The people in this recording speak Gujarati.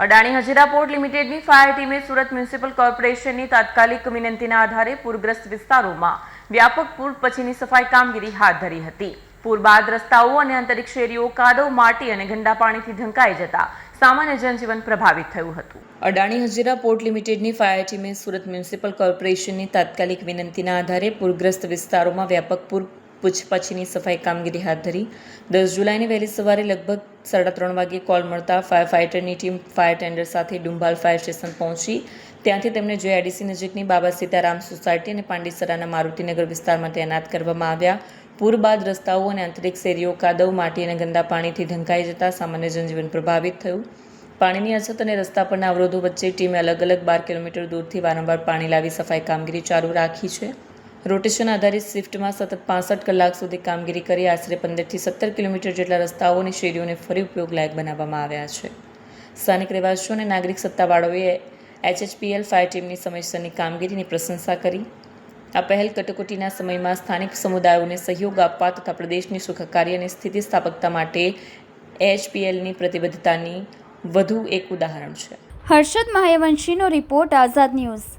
અડાણી હજીરા પોર્ટ લિમિટેડની ફાયર ટીમે સુરત મ્યુનિસિપલ કોર્પોરેશનની તાત્કાલિક વિનંતીના આધારે પૂરગ્રસ્ત વિસ્તારોમાં વ્યાપક પૂર પછીની સફાઈ કામગીરી હાથ ધરી હતી। પૂર બાદ રસ્તાઓ અને આંતરિક શેરીઓ કાદવ, માટી અને ગંદા પાણીથી ઢંકાઈ જતા સામાન્ય જનજીવન પ્રભાવિત થયું હતું। અડાણી હજીરા પોર્ટ લિમિટેડની ફાયર ટીમે સુરત મ્યુનિસિપલ કોર્પોરેશનની તાત્કાલિક વિનંતીના આધારે પૂરગ્રસ્ત વિસ્તારોમાં વ્યાપક પૂર પછીની સફાઈ કામગીરી હાથ ધરી। 10 જુલાઈની વહેલી સવારે લગભગ 3:30 વાગ્યે કોલ મળતા ફાયર ફાઇટરની ટીમ ફાયર ટેન્ડર સાથે ડુંભાલ ફાયર સ્ટેશન પહોંચી। ત્યાંથી તેમને JIDC નજીકની બાબા સીતારામ સોસાયટી અને પાંડિસરાના મારુતિનગર વિસ્તારમાં તૈનાત કરવામાં આવ્યા। પૂર બાદ રસ્તાઓ અને આંતરિક શેરીઓ કાદવ, માટી અને ગંદા પાણીથી ઢંકાઈ જતા સામાન્ય જનજીવન પ્રભાવિત થયું। પાણીની અછત અને રસ્તા પરના અવરોધો વચ્ચે ટીમે અલગ 12 કિલોમીટર દૂરથી વારંવાર પાણી લાવી સફાઈ કામગીરી ચાલુ રાખી છે। રોટેશન આધારિત શિફ્ટમાં સતત 65 કલાક સુધી કામગીરી કરી આશરે 15 થી 17 કિલોમીટર જેટલા રસ્તાઓ અને શેરીઓને ફરી ઉપયોગ લાયક બનાવવામાં આવ્યા છે। સ્થાનિક રહેવાસીઓ અને નાગરિક સત્તાવાળાઓએ HHPL ફાયર ટીમની સમયસરની કામગીરીની પ્રશંસા કરી। આ પહેલ કટોકટીના સમયમાં સ્થાનિક સમુદાયોને સહયોગ આપવા તથા પ્રદેશની સુખાકારી અને સ્થિતિસ્થાપકતા માટે HPLની પ્રતિબદ્ધતાની વધુ એક ઉદાહરણ છે। હર્ષદ મહાયવંશીનો રિપોર્ટ, આઝાદ ન્યૂઝ।